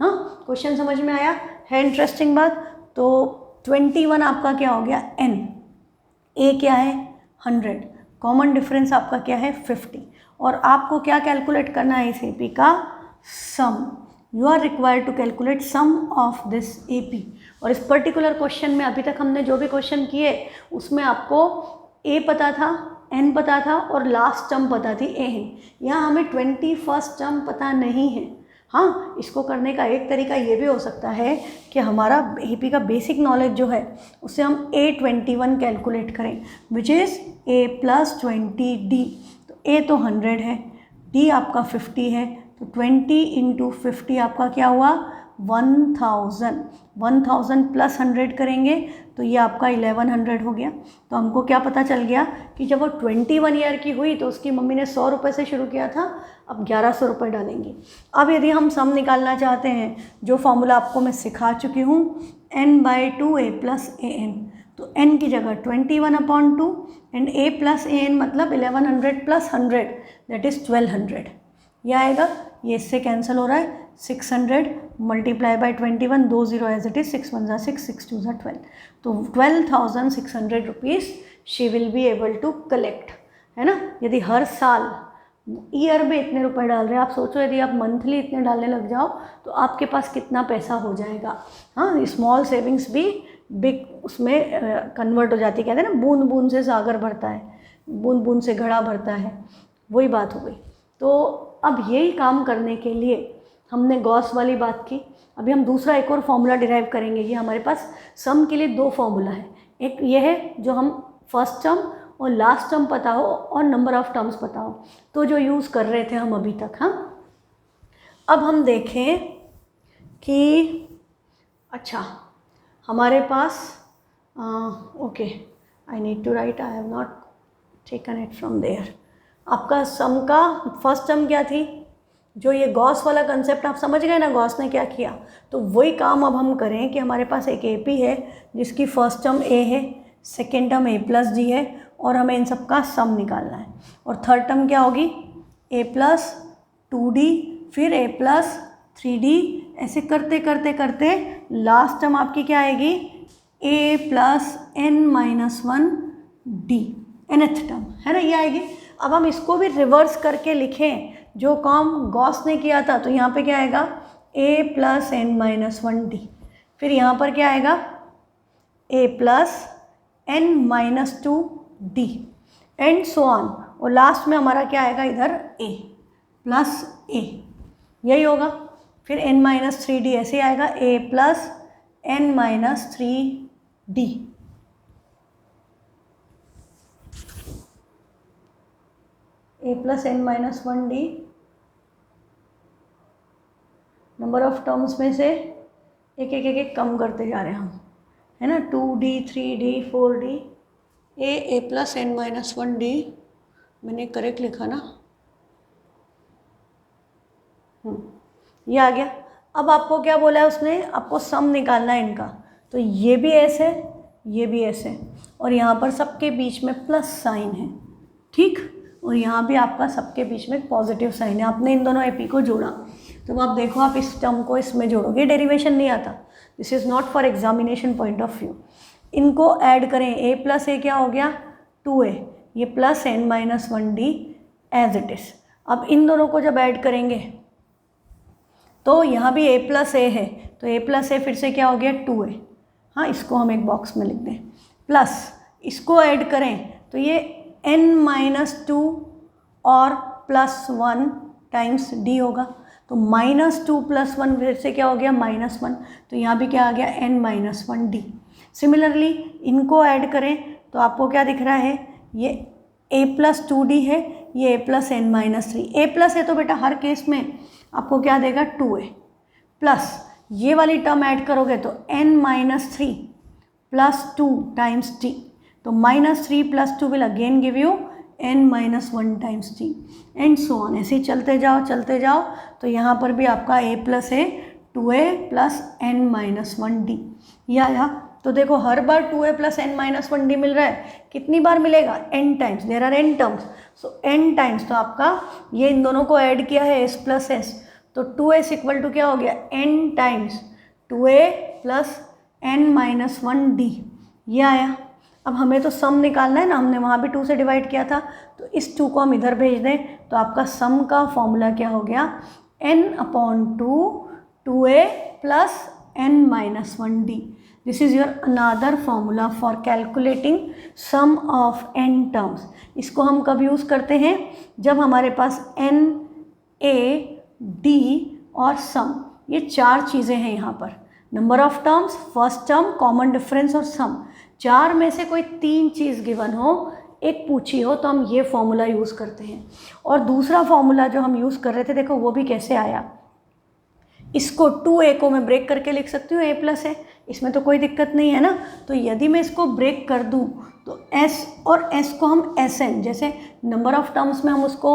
हाँ, क्वेश्चन समझ में आया है, इंटरेस्टिंग बात। तो 21 आपका क्या हो गया n, ए क्या है 100, कॉमन डिफरेंस आपका क्या है 50, और आपको क्या कैलकुलेट करना है इस एपी का sum. You are required to calculate sum of this AP. और इस पर्टिकुलर क्वेश्चन में अभी तक हमने जो भी क्वेश्चन किए उसमें आपको ए पता था, एन पता था और लास्ट टर्म पता थी ए है। यहाँ हमें 21st टर्म पता नहीं है। हाँ, इसको करने का एक तरीका ये भी हो सकता है कि हमारा एपी का बेसिक नॉलेज जो है उससे हम A21 कैलकुलेट करें, विच इज़ A + 20D। तो A तो 100 है, D आपका 50 है, तो 20 × 50 आपका क्या हुआ 1000। 1000 + 100 करेंगे तो ये आपका 1100 हो गया। तो हमको क्या पता चल गया कि जब वो 21 ईयर की हुई तो उसकी मम्मी ने 100 रुपये से शुरू किया था, अब 1100 रुपये डालेंगी। अब यदि हम सम निकालना चाहते हैं, जो फॉर्मूला आपको मैं सिखा चुकी हूँ, n/2 A + an, तो n की जगह 21/2 एंड A + an मतलब 1100 + 100 दैट इज़ 1200। यह आएगा, ये इससे कैंसिल हो रहा है, 600 multiply by 21, 2 0 as it is, 6 1 = 6, 6 2 = 12। तो 12,600 rupees she will be able to collect, है ना। यदि हर साल ईयर में इतने रुपए डाल रहे हैं, आप सोचो यदि आप मंथली इतने डालने लग जाओ तो आपके पास कितना पैसा हो जाएगा। हाँ, स्मॉल सेविंग्स भी बिग उसमें कन्वर्ट हो जाती है। कहते हैं ना, बूंद बूंद से सागर भरता है, बूंद बूंद से घड़ा भरता है, वही बात हो गई। तो अब यही काम करने के लिए हमने गॉस वाली बात की। अभी हम दूसरा एक और फॉर्मूला डिराइव करेंगे। ये हमारे पास सम के लिए 2 फॉर्मूला है, एक ये है जो हम फर्स्ट टर्म और लास्ट टर्म पता हो और नंबर ऑफ टर्म्स पता हो, तो जो यूज़ कर रहे थे हम अभी तक। हाँ, अब हम देखें कि अच्छा हमारे पास okay, I need to write, I have not taken it from there. आपका सम का फर्स्ट टर्म क्या थी, जो ये गॉस वाला कंसेप्ट आप समझ गए ना, गॉस ने क्या किया। तो वही काम अब हम करें कि हमारे पास एक एपी है जिसकी फर्स्ट टर्म ए है, सेकेंड टर्म A + D है और हमें इन सब का सम निकालना है। और थर्ड टर्म क्या होगी A + 2D, फिर A + 3D, ऐसे करते करते करते लास्ट टर्म आपकी क्या आएगी A + n - 1 D, nth term है ना, ये आएगी। अब हम इसको भी रिवर्स करके लिखें जो काम गॉस ने किया था, तो यहाँ पे क्या आएगा a plus n minus one d, फिर यहाँ पर क्या आएगा a plus n minus two d and so on, और लास्ट में हमारा क्या आएगा इधर a प्लस a, यही होगा। फिर n माइनस थ्री डी ऐसे आएगा a plus n minus three d, a plus n minus one d, number of terms में से एक एक एक एक कम करते जा रहे हैं हम, है ना, 2d 3d 4d, a plus n minus one d, मैंने करेक्ट लिखा ना, ये आ गया। अब आपको क्या बोला है उसने, आपको सम निकालना है इनका, तो ये भी ऐसे है, ये भी ऐसे, और यहाँ पर सबके बीच में प्लस साइन है, ठीक, और यहाँ भी आपका सबके बीच में पॉजिटिव साइन है। आपने इन दोनों एपी को जोड़ा, तो अब देखो आप इस टर्म को इसमें जोड़ोगे, डेरिवेशन नहीं आता, this is not for examination point of view. इनको ऐड करें, a प्लस ए क्या हो गया 2a, ये plus n minus one d as it is. अब इन दोनों को जब ऐड करेंगे तो यहाँ भी a प्लस ए है, तो a प्लस ए फिर से क्या हो गया 2a, हाँ इसको हम एक बॉक्स में लिख दें, प्लस इसको ऐड करें तो ये n माइनस टू और प्लस वन टाइम्स d होगा, तो माइनस टू प्लस वन फिर से क्या हो गया माइनस वन, तो यहाँ भी क्या आ गया n minus one D. Similarly इनको ऐड करें तो आपको क्या दिख रहा है, ये a प्लस टू डी है, ये a plus n minus three, a plus है तो बेटा हर केस में आपको क्या देगा 2a, प्लस ये वाली टर्म ऐड करोगे तो n minus three plus two times t, तो minus three plus two will again give you n minus one times t and so on, ऐसे ही चलते जाओ, तो यहाँ पर भी आपका a प्लस है 2a plus n minus one d, ये आया। तो देखो हर बार 2a plus n minus one d मिल रहा है, कितनी बार मिलेगा n times, there are n terms, so n times, तो आपका ये इन दोनों को ऐड किया है s प्लस s, तो 2s इक्वल टू क्या हो गया n times 2a plus n minus one d, ये आया। अब हमें तो सम निकालना है ना, हमने वहाँ भी 2 से डिवाइड किया था, तो इस 2 को हम इधर भेज दें, तो आपका सम का फॉर्मूला क्या हो गया n upon two 2a plus n minus one d. This is your another formula for calculating sum of n terms. इसको हम कब यूज़ करते हैं, जब हमारे पास n a d और सम, ये चार चीज़ें हैं यहाँ पर, number of terms, first term, common difference और सम, चार में से कोई तीन चीज़ गिवन हो, एक पूछी हो, तो हम ये फॉर्मूला यूज़ करते हैं। और दूसरा फॉर्मूला जो हम यूज़ कर रहे थे, देखो वो भी कैसे आया, इसको 2a को मैं ब्रेक करके लिख सकती हूँ a प्लस है, इसमें तो कोई दिक्कत नहीं है ना। तो यदि मैं इसको ब्रेक कर दूँ तो s और s को हम sn, जैसे नंबर ऑफ टर्म्स में हम उसको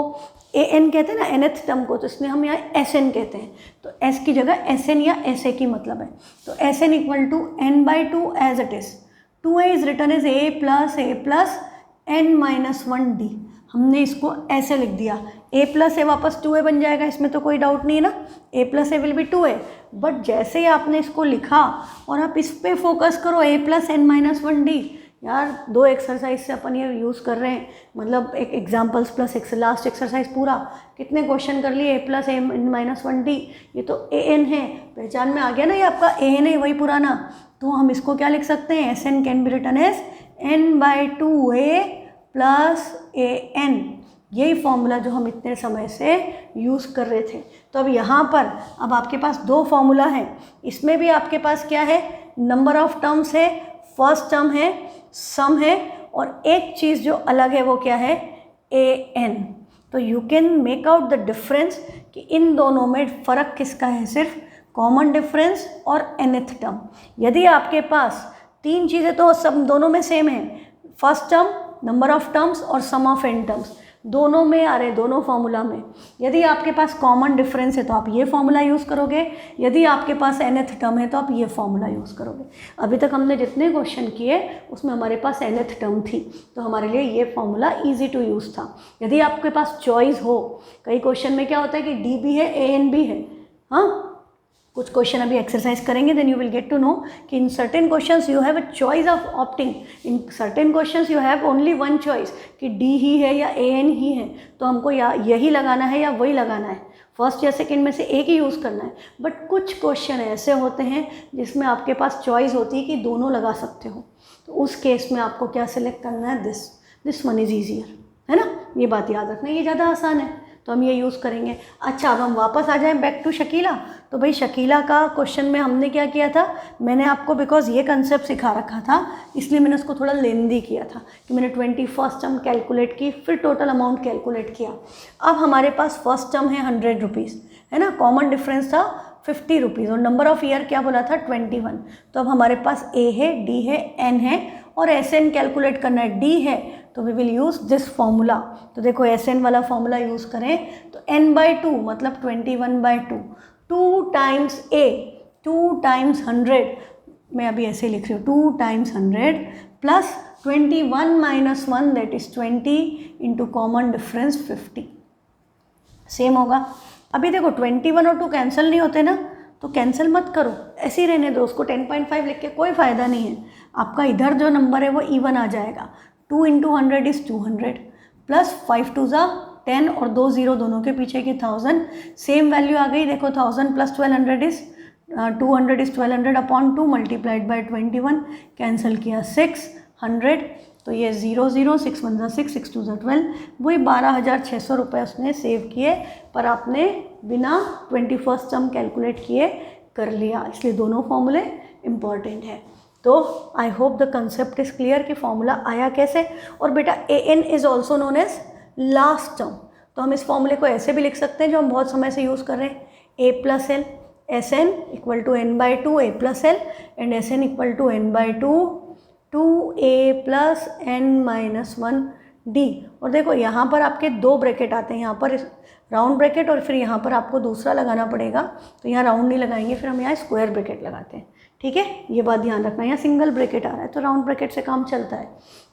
an कहते हैं ना nth टर्म को, तो इसलिए हम यहाँ sn कहते हैं, तो s की जगह sn या sa की मतलब है, तो sn equal to n by two as it is, 2a is written as a plus n minus one d, हमने इसको ऐसे लिख दिया, a प्लस ए वापस 2a बन जाएगा, इसमें तो कोई डाउट नहीं है ना, a plus A will be 2a, but जैसे ही आपने इसको लिखा और आप इस पे फोकस करो a plus n minus one d, यार दो एक्सरसाइज से अपन ये यूज़ कर रहे हैं, मतलब एक एग्जाम्पल्स प्लस लास्ट एक्सरसाइज पूरा कितने क्वेश्चन कर लिए, a plus n minus one d, ये तो a n है, पहचान में आ गया ना, ये आपका a n है वही पुराना, तो हम इसको क्या लिख सकते हैं, S n can be written as n by two a plus a n, यही फॉर्मूला जो हम इतने समय से यूज़ कर रहे थे। तो अब यहाँ पर अब आपके पास दो फॉर्मूला है, इसमें भी आपके पास क्या है, नंबर ऑफ टर्म्स है, फर्स्ट टर्म है, सम है, और एक चीज़ जो अलग है वो क्या है, ए एन। तो you can make out the difference कि इन दोनों में फ़र्क किसका है, सिर्फ कॉमन डिफरेंस और nth टर्म। यदि आपके पास तीन चीज़ें तो सब दोनों में सेम है, first term, number of terms और सम ऑफ n टर्म्स, दोनों में आ रहे, दोनों फॉर्मूला में। यदि आपके पास कॉमन डिफरेंस है तो आप ये फॉर्मूला यूज़ करोगे, यदि आपके पास nth टर्म है तो आप ये फॉर्मूला यूज़ करोगे। अभी तक हमने जितने क्वेश्चन किए उसमें हमारे पास nth टर्म थी, तो हमारे लिए ये फॉर्मूला ईजी टू यूज़ था। यदि आपके पास चॉइस हो, कई क्वेश्चन में क्या होता है कि डी भी है, ए एन भी है, हाँ कुछ क्वेश्चन अभी एक्सरसाइज करेंगे, then you will get to know कि in certain questions you have a choice of opting, in certain questions you have only one choice कि डी ही है या ए एन ही है, तो हमको या यही लगाना है या वही लगाना है, फर्स्ट या सेकंड में से एक ही यूज़ करना है। बट कुछ क्वेश्चन ऐसे होते हैं जिसमें आपके पास चॉइस होती है कि दोनों लगा सकते हो, तो उस केस में आपको क्या सिलेक्ट करना है, दिस वन इज़ ईजियर, है ना, ये बात याद रखना, ये ज़्यादा आसान है, तो हम ये यूज़ करेंगे। अच्छा, अब हम वापस आ जाएं बैक टू शकीला। तो भाई शकीला का क्वेश्चन में हमने क्या किया था, मैंने आपको बिकॉज ये कंसेप्ट सिखा रखा था इसलिए मैंने उसको थोड़ा लेंदी किया था कि मैंने 21st टर्म कैलकुलेट की, फिर टोटल अमाउंट कैलकुलेट किया। अब हमारे पास फर्स्ट टर्म है 100 रुपीज़, है ना, कॉमन डिफरेंस था 50 रुपीज़ और नंबर ऑफ़ ईयर क्या बोला था 21। तो अब हमारे पास ए है, डी है, एन है और एस एन कैलकुलेट करना है, डी है तो we will use this formula. तो देखो एस एन वाला फॉर्मूला यूज़ करें तो n/2 मतलब 21/2, 2 टाइम्स ए, 2 टाइम्स 100, मैं अभी ऐसे लिख रही हूँ 2 times 100 plus 21 minus 1 that is 20 into common difference 50, same होगा। अभी देखो 21 और 2 कैंसिल नहीं होते ना, तो कैंसिल मत करो, ऐसे ही रहने दो उसको, 10.5 लिख के कोई फ़ायदा नहीं है, आपका इधर जो नंबर है वो इवन आ जाएगा। 2 इंटू 100 इज़ 200 प्लस 5 2 ज़ा 10 और 2 0 दोनों के पीछे की 1000, सेम वैल्यू आ गई। देखो 1000 plus 1200 is 200 is 1200 upon 2 multiplied by 21, cancel किया 600, तो ये 0 0 6 1 6 6 2 12, वही 12,600 रुपये उसने सेव किए, पर आपने बिना 21st टर्म कैलकुलेट किए कर लिया, इसलिए दोनों फॉर्मूले इम्पॉर्टेंट है। तो I hope the concept is clear कि फॉर्मूला आया कैसे। और बेटा a n is also known as last term, तो हम इस फॉर्मूले को ऐसे भी लिख सकते हैं जो हम बहुत समय से यूज़ कर रहे हैं, a plus l, s n equal to n/2 a plus l and s n equal to n/2 2a plus n-1 d. और देखो यहाँ पर आपके दो ब्रैकेट आते हैं, यहाँ पर राउंड ब्रैकेट और फिर यहाँ पर आपको दूसरा लगाना पड़ेगा, तो यहाँ राउंड नहीं लगाएंगे, फिर हम यहाँ स्क्वायर ब्रैकेट लगाते हैं, ठीक है, ये बात ध्यान रखना। यहाँ सिंगल ब्रैकेट आ रहा है तो राउंड ब्रैकेट से काम चलता है।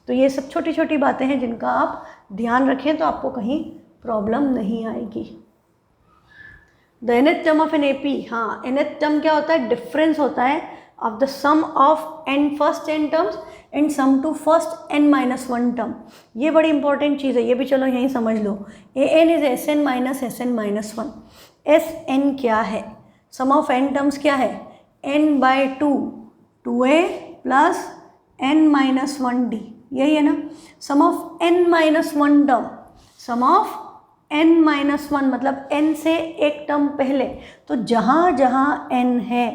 तो ये सब छोटी छोटी बातें हैं जिनका आप ध्यान रखें तो आपको कहीं प्रॉब्लम नहीं आएगी। The nth term of an AP, हाँ nth टर्म क्या होता है, डिफरेंस होता है of the sum of n first n terms and sum to first n-1 term. ये बड़ी इंपॉर्टेंट चीज़ है, ये भी चलो यहीं समझ लो। an is Sn minus Sn-1। Sn क्या है, सम ऑफ n टर्म्स क्या है, n/2 2a प्लस n-1d, यही है ना। Sum of n-1 term, sum of n-1 मतलब n से एक टर्म पहले, तो जहाँ जहाँ n है,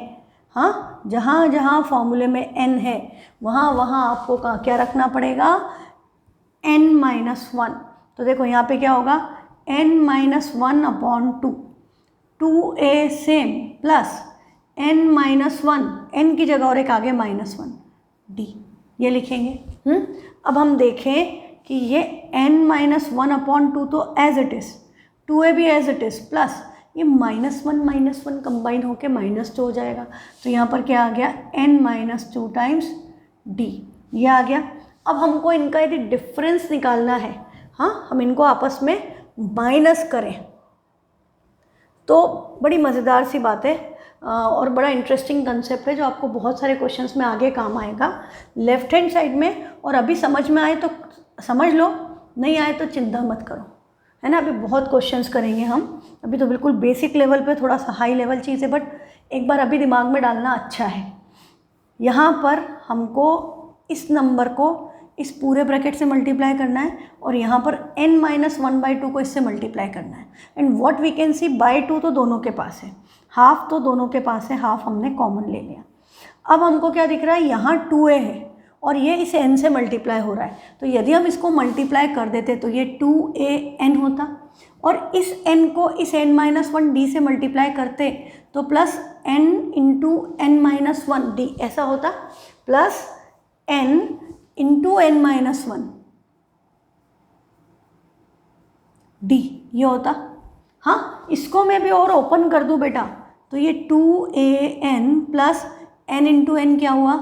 हाँ जहाँ जहाँ फॉर्मूले में n है वहाँ वहाँ आपको क्या रखना पड़ेगा, n-1। तो देखो यहाँ पे क्या होगा, n-1 upon 2, 2a same plus n-1, n की जगह और एक आगे -1 d, ये लिखेंगे। अब हम देखें कि ये n-1 अपॉन 2 तो एज इट इज़, 2a भी एज इट इज़, प्लस ये -1 कंबाइन होके -2 हो जाएगा, तो यहाँ पर क्या आ गया, n-2 टाइम्स d, ये आ गया। अब हमको इनका यदि डिफरेंस निकालना है, हाँ हम इनको आपस में माइनस करें, तो बड़ी मज़ेदार सी बात है और बड़ा इंटरेस्टिंग कंसेप्ट है जो आपको बहुत सारे क्वेश्चंस में आगे काम आएगा लेफ्ट हैंड साइड में। और अभी समझ में आए तो समझ लो, नहीं आए तो चिंता मत करो, है ना। अभी बहुत क्वेश्चंस करेंगे हम, अभी तो बिल्कुल बेसिक लेवल पे, थोड़ा सा हाई लेवल चीज़ है, बट एक बार अभी दिमाग में डालना अच्छा है। यहाँ पर हमको इस नंबर को इस पूरे ब्रैकेट से मल्टीप्लाई करना है और यहाँ पर n-1/2 को इससे मल्टीप्लाई करना है। And what we can see, /2 तो दोनों के पास है, हाफ तो दोनों के पास है, हाफ हमने कॉमन ले लिया। अब हमको क्या दिख रहा है, यहाँ 2a है और ये इस n से मल्टीप्लाई हो रहा है, तो यदि हम इसको मल्टीप्लाई कर देते तो ये 2an होता, और इस n को इस n-1d से मल्टीप्लाई करते तो प्लस n इंटू n-1d ऐसा होता, plus n into n-1 d ये होता। हाँ इसको मैं भी और ओपन कर दूँ बेटा, तो ये 2an plus n into n क्या हुआ,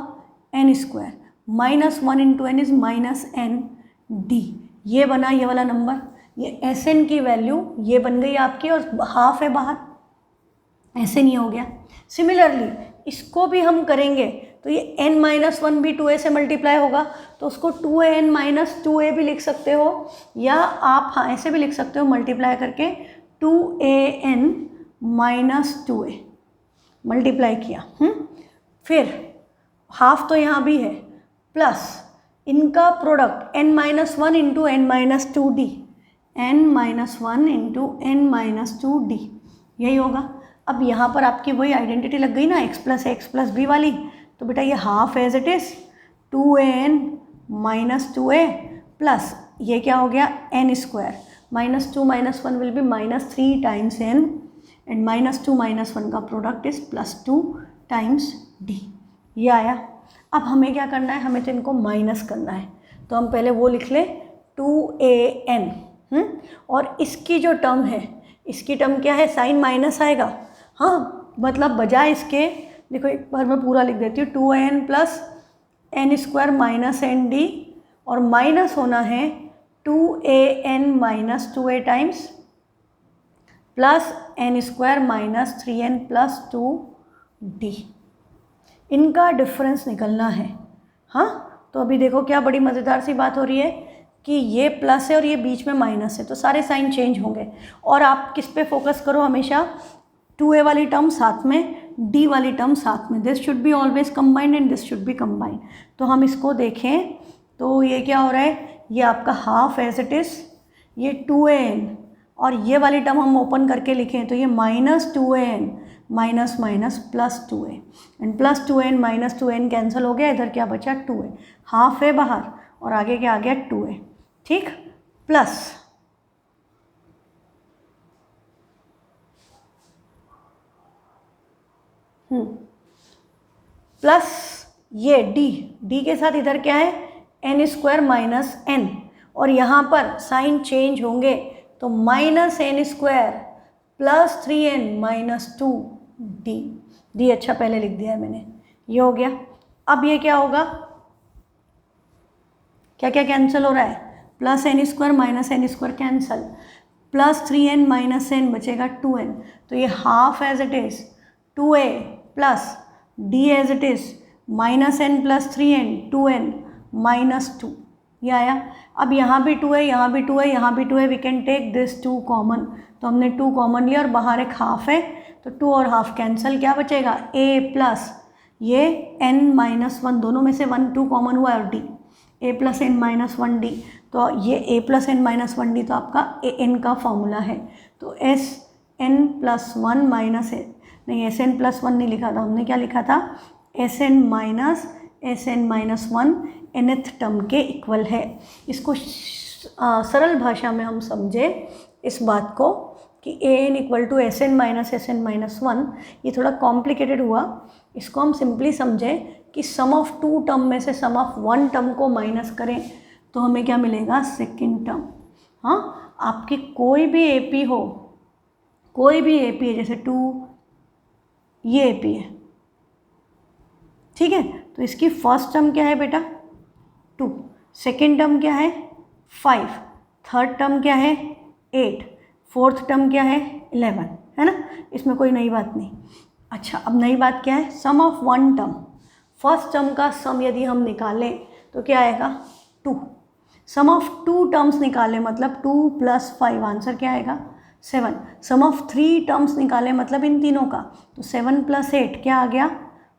n², -1 into n is -n/d, ये बना ये वाला नंबर। ये Sn की वैल्यू ये बन गई आपकी और हाफ है बाहर, ऐसे नहीं हो गया। सिमिलरली इसको भी हम करेंगे तो ये n-1 भी 2a से मल्टीप्लाई होगा, तो उसको 2an-2a भी लिख सकते हो, या आप हाँ ऐसे भी लिख सकते हो मल्टीप्लाई करके 2an-2a मल्टीप्लाई किया। फिर हाफ तो यहाँ भी है, प्लस इनका product n-1 into n-2d, n-1 into n-2d, यही होगा। अब यहाँ पर आपकी वही आइडेंटिटी लग गई ना, x plus x plus b वाली, तो बेटा ये half as it is 2an-2a plus ये क्या हो गया n square, -2 -1 will be -3 times n, and -2 -1 का प्रोडक्ट इज +2 टाइम्स d, ये आया। अब हमें क्या करना है, हमें तो इनको माइनस करना है, तो हम पहले वो लिख लें 2an, और इसकी जो टर्म है, इसकी टर्म क्या है, साइन माइनस आएगा। हाँ मतलब बजाय इसके, देखो एक बार मैं पूरा लिख देती हूँ, 2an plus n square minus n d, और माइनस होना है 2an-2a times plus n square minus 3n plus 2d, इनका डिफरेंस निकलना है। हाँ तो अभी देखो क्या बड़ी मज़ेदार सी बात हो रही है कि ये प्लस है और ये बीच में माइनस है, तो सारे साइन चेंज होंगे, और आप किस पे फोकस करो हमेशा, 2a वाली टर्म साथ में, d वाली टर्म साथ में, this should be always combined and this should be combined. तो हम इसको देखें तो ये क्या हो रहा है, ये आपका हाफ एज इट इज़, ये 2an, और ये वाली टर्म हम ओपन करके लिखें तो ये -2an minus minus +2a, and +2an -2n cancel हो गया, इधर क्या बचा 2a, हाफ है बाहर और आगे क्या आ गया 2a, ठीक, प्लस प्लस ये d के साथ इधर क्या है n स्क्वायर माइनस n, और यहाँ पर साइन चेंज होंगे तो -n square plus 3n minus 2d, d अच्छा पहले लिख दिया है मैंने, ये हो गया। अब ये क्या होगा, क्या क्या कैंसिल हो रहा है, plus n square minus n square cancel, plus 3n minus n बचेगा 2n, तो ये half as it is 2a plus d as it is -n plus 3n 2n minus 2, ये आया। अब यहाँ भी 2 है, यहाँ भी 2 है, यहाँ भी 2 है, we can take this 2 common, तो हमने 2 कॉमन लिया और बाहर एक हाफ है, तो 2 और हाफ कैंसिल, क्या बचेगा a प्लस ये n-1, दोनों में से 1 2 कॉमन हुआ और d, a प्लस n-1d, तो ये a प्लस n-1d तो आपका n का फॉर्मूला है, तो Sn+1 माइनस नहीं, Sn+1 नहीं लिखा था हमने, क्या लिखा था Sn minus Sn-1 nth term के इक्वल है। इसको सरल भाषा में हम समझे इस बात को कि an equal to Sn minus Sn-1, ये थोड़ा कॉम्प्लिकेटेड हुआ, इसको हम सिंपली समझें कि सम ऑफ 2 टर्म में से सम ऑफ 1 टर्म को माइनस करें तो हमें क्या मिलेगा, सेकेंड टर्म। हाँ आपकी कोई भी AP हो, कोई भी AP है, जैसे 2 ये AP है, ठीक है, तो इसकी फर्स्ट टर्म क्या है बेटा 2, सेकेंड टर्म क्या है 5, थर्ड टर्म क्या है 8, फोर्थ टर्म क्या है 11, है ना, इसमें कोई नई बात नहीं। अच्छा अब नई बात क्या है, सम ऑफ 1 टर्म, फर्स्ट टर्म का सम यदि हम निकालें तो क्या आएगा 2, सम ऑफ 2 टर्म्स निकालें मतलब 2 + 5, आंसर क्या आएगा 7, सम ऑफ 3 टर्म्स निकालें मतलब इन तीनों का, तो 7 + 8 क्या आ गया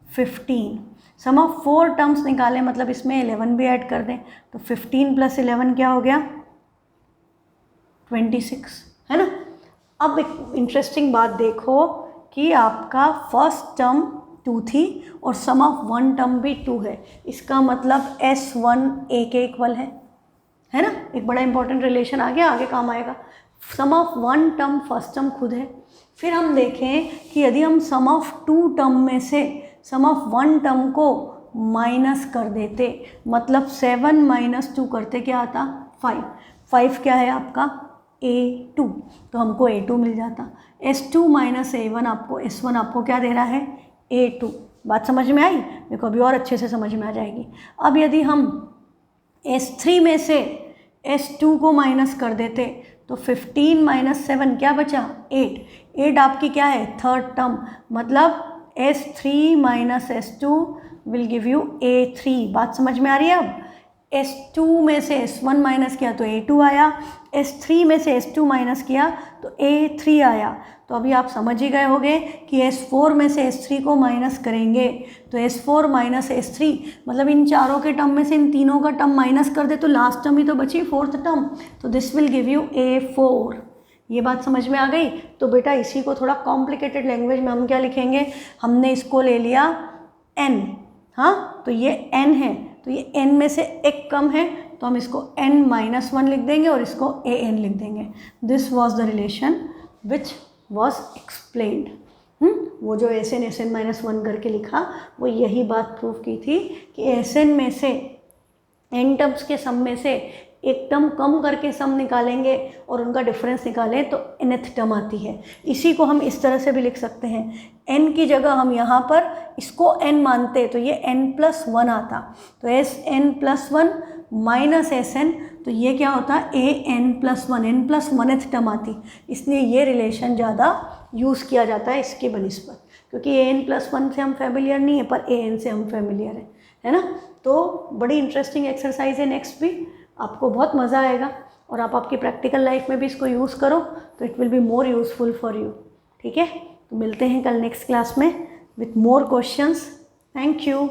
15, सम ऑफ 4 टर्म्स निकालें मतलब इसमें 11 भी ऐड कर दें, तो 15 + 11 क्या हो गया 26, है ना। अब एक इंटरेस्टिंग बात देखो कि आपका फर्स्ट टर्म 2 थी और सम ऑफ 1 टर्म भी 2 है, इसका मतलब S1 A के इक्वल है ना, एक बड़ा इंपॉर्टेंट रिलेशन आ गया, आगे काम आएगा। सम ऑफ 1 टर्म फर्स्ट टर्म खुद है, फिर हम देखें कि यदि हम सम ऑफ 2 टर्म में से सम ऑफ 1 टर्म को माइनस कर देते, मतलब 7 - 2 करते क्या आता 5, 5 क्या है आपका A2, तो हमको A2 मिल जाता, S2 - A1 आपको S1 आपको क्या दे रहा है A2, बात समझ में आई, देखो अभी और अच्छे से समझ में आ जाएगी। अब यदि हम S3 में से S2 को माइनस कर देते तो 15 - 7 क्या बचा 8, 8 आपकी क्या है, थर्ड टर्म, मतलब S3 minus S2 will give you A3। बात समझ में आ रही है? अब S2 में से S1 माइनस किया तो A2 आया, S3 में से S2 माइनस किया तो A3 आया। तो अभी आप समझ ही गए होंगे कि S4 में से S3 को माइनस करेंगे तो S4 माइनस S3, मतलब इन चारों के टर्म में से इन तीनों का टर्म माइनस कर दे तो लास्ट टर्म ही तो बची, फोर्थ टर्म, तो this will give you A4। ये बात समझ में आ गई? तो बेटा इसी को थोड़ा कॉम्प्लिकेटेड लैंग्वेज में हम क्या लिखेंगे, हमने इसको ले लिया n, हाँ, तो ये n है, तो ये n में से एक कम है तो हम इसको n-1 लिख देंगे और इसको an लिख देंगे। This was the relation which was explained. वो जो Sn-1 करके लिखा वो यही बात प्रूव की थी कि Sn में से n टर्म्स के सम में से एक टर्म कम करके सम निकालेंगे और उनका डिफरेंस निकालें तो nth टर्म आती है। इसी को हम इस तरह से भी लिख सकते हैं, n की जगह हम यहाँ पर इसको n मानते तो ये n+1 आता, तो Sn+1 माइनस Sn, तो ये क्या होता an+1, n+1th टर्म आती। इसलिए ये रिलेशन ज़्यादा यूज़ किया जाता है इसके बनिस्बत, क्योंकि an+1 से हम फेमिलियर नहीं है पर an से हम फेमिलियर है ना। तो बड़ी इंटरेस्टिंग एक्सरसाइज है, नेक्स्ट भी आपको बहुत मज़ा आएगा और आप आपकी प्रैक्टिकल लाइफ में भी इसको यूज़ करो तो it will be more useful for you. ठीक है, तो मिलते हैं कल नेक्स्ट क्लास में with more questions. Thank you.